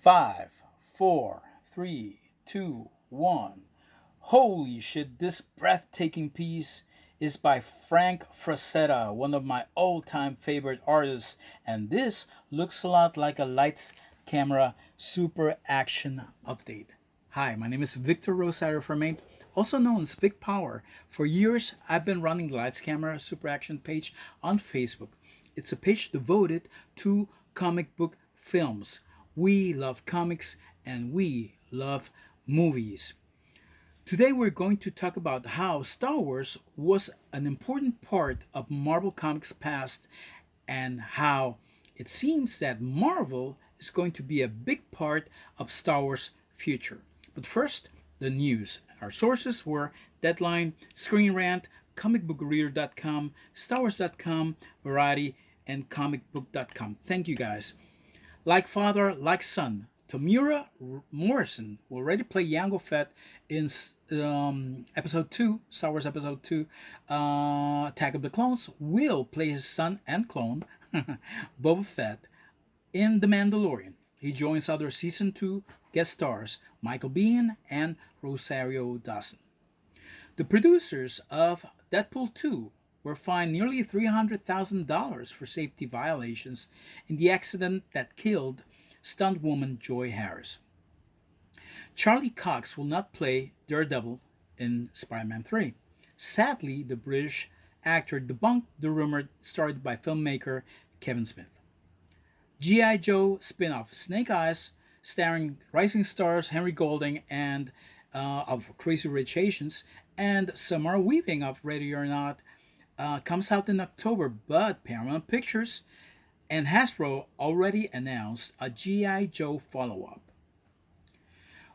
Five, four, three, two, one. Holy shit, this breathtaking piece is by Frank Frazetta, one of my all time favorite artists, and this looks a lot like a lights camera super action update. Hi, my name is Victor Rosario Fermain, also known as Vic Power. For years, I've been running the Lights Camera Super Action page on Facebook. It's a page devoted to comic book films. We love comics and we love movies. Today we're going to talk about how Star Wars was an important part of Marvel Comics' past and how it seems that Marvel is going to be a big part of Star Wars' future. But first, the news. Our sources were Deadline, Screen Rant, comicbookreader.com, StarWars.com, Variety, and comicbook.com. Thank you guys. Like father, like son, Tamura Morrison will already play Jango Fett in episode 2, Star Wars episode 2, Attack of the Clones. Will play his son and clone, Boba Fett, in The Mandalorian. He joins other season 2 guest stars, Michael Biehn and Rosario Dawson. The producers of Deadpool 2 were fined nearly $300,000 for safety violations in the accident that killed stunt woman Joy Harris. Charlie Cox will not play Daredevil in Spider Man 3. Sadly, the British actor debunked the rumor started by filmmaker Kevin Smith. G.I. Joe spin off Snake Eyes, starring rising stars Henry Golding and of Crazy Rich Asians and Samara Weaving of Ready or Not, comes out in October, but Paramount Pictures and Hasbro already announced a G.I. Joe follow up.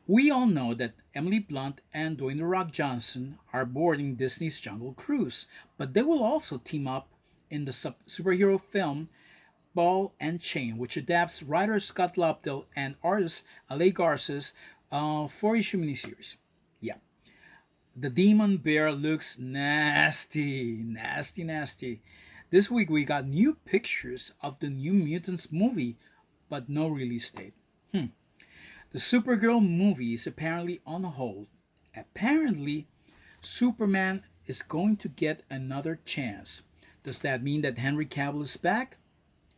We all know that Emily Blunt and Dwayne The Rock Johnson are boarding Disney's Jungle Cruise, but they will also team up in the superhero film Ball and Chain, which adapts writer Scott Lobdell and artist Ale Garza's four-issue miniseries. Yeah, the demon bear looks nasty, nasty, nasty. This week we got new pictures of the New Mutants movie, but no release date. The Supergirl movie is apparently on hold. Apparently, Superman is going to get another chance. Does that mean that Henry Cavill is back?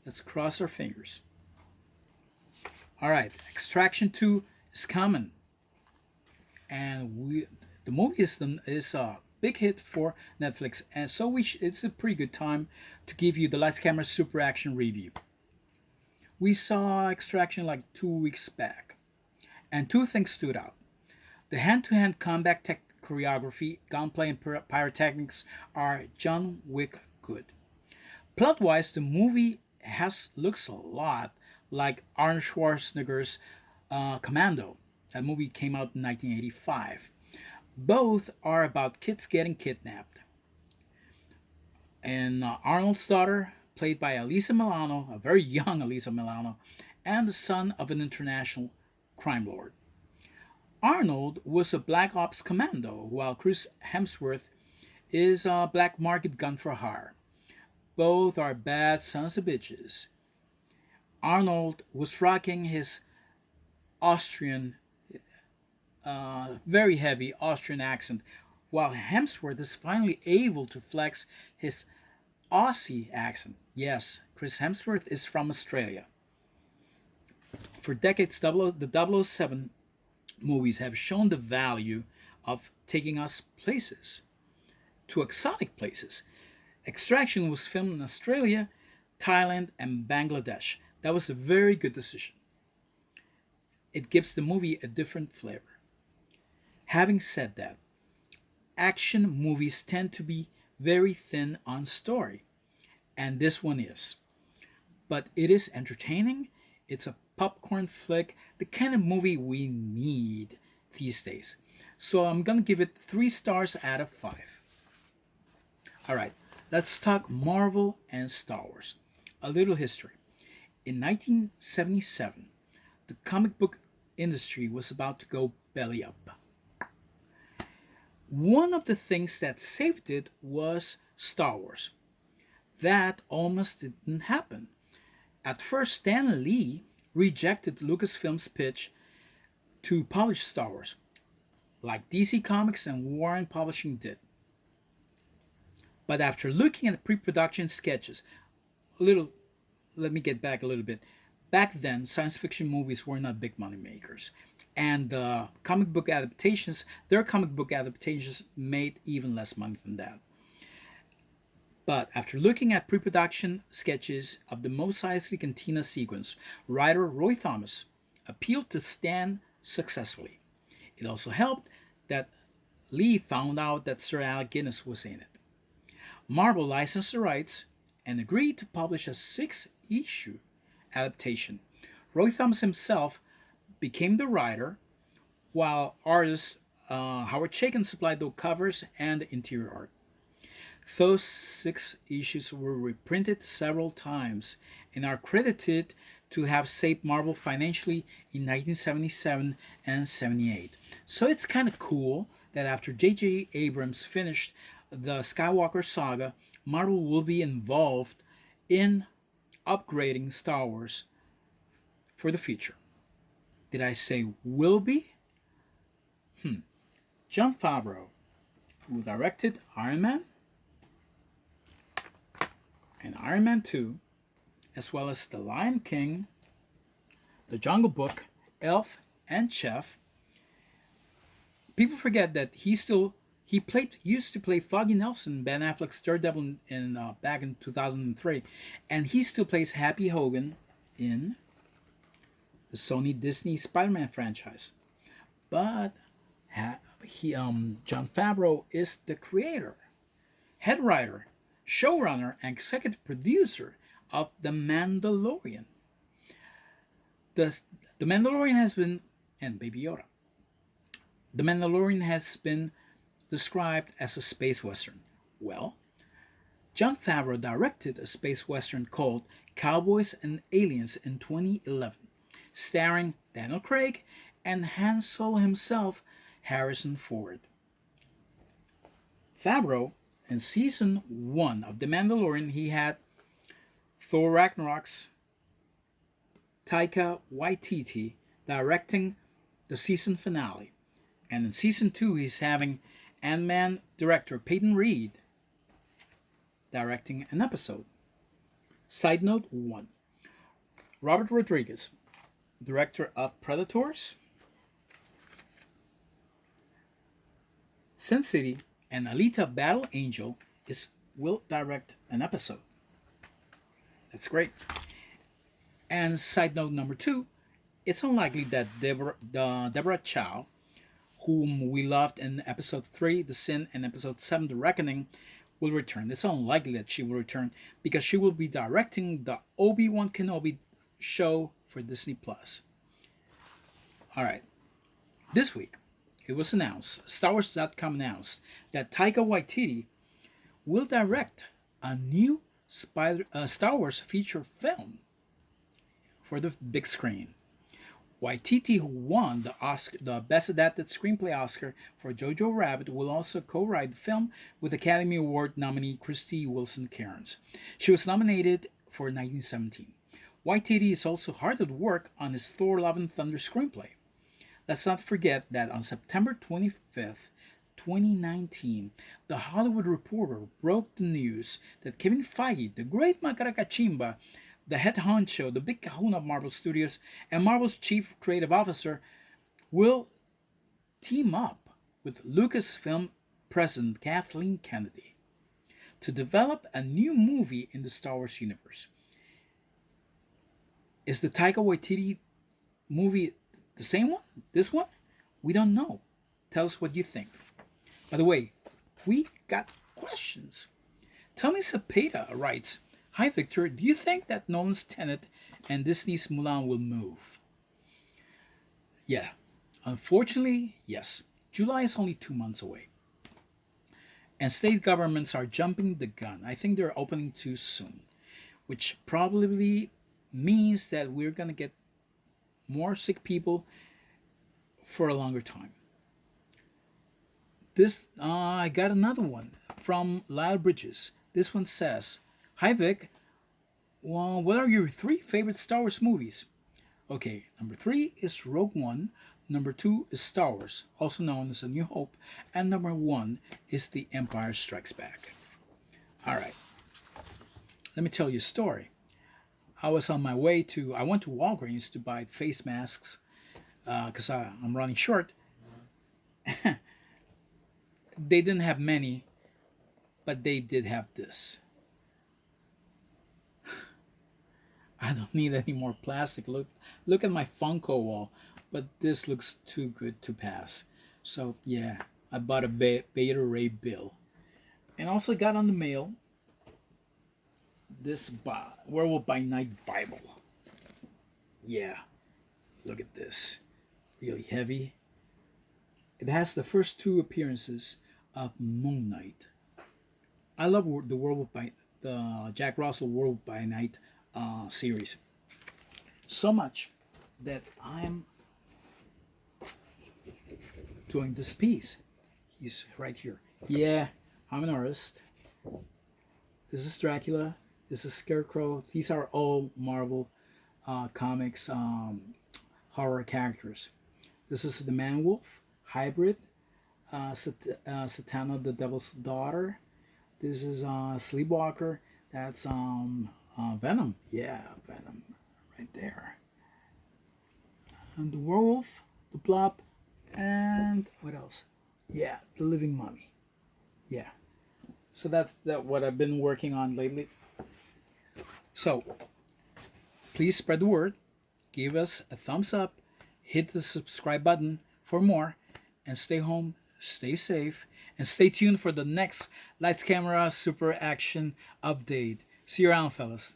Let's cross our fingers. All right, Extraction 2 is coming, and the movie is a big hit for Netflix, and so it's a pretty good time to give you the Lights Camera Super Action review. We saw Extraction like 2 weeks back, and two things stood out. The hand-to-hand combat choreography, gunplay, and pyrotechnics are John Wick good. Plot-wise, the movie has looks a lot like Arnold Schwarzenegger's Commando. That movie came out in 1985. Both are about kids getting kidnapped. And Arnold's daughter, played by Elisa Milano, a very young Elisa Milano, and the son of an international crime lord. Arnold was a Black Ops commando, while Chris Hemsworth is a black market gun for hire. Both are bad sons of bitches. Arnold was rocking his Austrian, very heavy Austrian accent, while Hemsworth is finally able to flex his Aussie accent. Yes, Chris Hemsworth is from Australia. For decades, the 007 movies have shown the value of taking us places, to exotic places. Extraction was filmed in Australia, Thailand, and Bangladesh. That was a very good decision. It gives the movie a different flavor. Having said that, action movies tend to be very thin on story, and this one is. But it is entertaining, it's a popcorn flick, the kind of movie we need these days. So I'm gonna give it 3 stars out of 5. Alright, let's talk Marvel and Star Wars. A little history. In 1977, the comic book industry was about to go belly up. One of the things that saved it was Star Wars. That almost didn't happen. At first, Stan Lee rejected Lucasfilm's pitch to publish Star Wars, like DC Comics and Warren Publishing did. But after looking at the pre-production sketches, a little let me get back a little bit. Back then, science fiction movies were not big money makers, and their comic book adaptations made even less money than that. But after looking at pre-production sketches of the Mos Eisley Cantina sequence, writer Roy Thomas appealed to Stan successfully. It also helped that Lee found out that Sir Alec Guinness was in it. Marvel licensed the rights and agreed to publish a six-issue adaptation. Roy Thomas himself became the writer, while artist Howard Chaykin supplied the covers and the interior art. Those six issues were reprinted several times and are credited to have saved Marvel financially in 1977 and 78. So it's kind of cool that after J.J. Abrams finished the Skywalker saga, Marvel will be involved in upgrading Star Wars for the future. Did I say will be? Jon Favreau, who directed Iron Man and Iron Man 2, as well as The Lion King, The Jungle Book, Elf, and Chef. People forget that he played used to play Foggy Nelson, Ben Affleck's Daredevil in back in 2003, and he still plays Happy Hogan in the Sony Disney Spider-Man franchise. But Jon Favreau is the creator, head writer, showrunner, and executive producer of The Mandalorian. The Mandalorian has been, and Baby Yoda. The Mandalorian has been described as a space western. Well, Jon Favreau directed a space western called Cowboys and Aliens in 2011, starring Daniel Craig and Han Solo himself, Harrison Ford. Favreau, in season 1 of The Mandalorian, he had Thor Ragnarok's Taika Waititi directing the season finale. And in season 2, he's having Ant-Man director Peyton Reed directing an episode. Side note 1. Robert Rodriguez, director of Predators, Sin City, and Alita Battle Angel, will direct an episode. That's great. And side note number 2, it's unlikely that Deborah Chow, whom we loved in episode 3, The Sin, and episode 7, The Reckoning, will return. It's unlikely that she will return because she will be directing the Obi-Wan Kenobi show for Disney Plus. Alright. This week, it was announced, StarWars.com announced, that Taika Waititi will direct a new Star Wars feature film for the big screen. Waititi, who won the Best Adapted Screenplay Oscar for Jojo Rabbit, will also co-write the film with Academy Award nominee Krysty Wilson-Cairns. She was nominated for 1917. Waititi is also hard at work on his Thor: Love and Thunder screenplay. Let's not forget that on September 25th, 2019, The Hollywood Reporter broke the news that Kevin Feige, the great Macarakachimba, the head honcho, the big kahuna of Marvel Studios, and Marvel's chief creative officer, will team up with Lucasfilm president Kathleen Kennedy to develop a new movie in the Star Wars universe. Is the Taika Waititi movie the same one? This one? We don't know. Tell us what you think. By the way, we got questions. Tommy Cepeda writes, "Hi Victor, do you think that Nolan's Tenet and Disney's Mulan will move?" Yeah, unfortunately, yes. July is only 2 months away. And state governments are jumping the gun. I think they're opening too soon, which probably means that we're going to get more sick people for a longer time. I got another one from Lyle Bridges. This one says, "Hi Vic, well, what are your 3 favorite Star Wars movies?" Okay, number 3 is Rogue One. Number 2 is Star Wars, also known as A New Hope. And number 1 is The Empire Strikes Back. All right, let me tell you a story. I was on my way to, I went to Walgreens to buy face masks because I'm running short. They didn't have many, but they did have this. I don't need any more plastic. Look at my Funko wall, but this looks too good to pass. So yeah, I bought a Beta Ray Bill, and also got on the mail this Werewolf by Night Bible. Yeah, look at this, really heavy. It has the first 2 appearances of Moon Knight. I love the Werewolf by the Jack Russell Werewolf by Night series so much that I'm doing this piece. He's right here. Yeah, I'm an artist. This is Dracula. This is Scarecrow. These are all Marvel comics horror characters. This is the Man Wolf, Hybrid, Satana the Devil's Daughter. This is Sleepwalker. That's Venom. Yeah, Venom, right there. And the Werewolf, the Blob, and what else? Yeah, the Living Mummy. Yeah. So that's what I've been working on lately. So please spread the word. Give us a thumbs up. Hit the subscribe button for more. And stay home, stay safe, and stay tuned for the next Lights Camera Super Action update. See you around, fellas.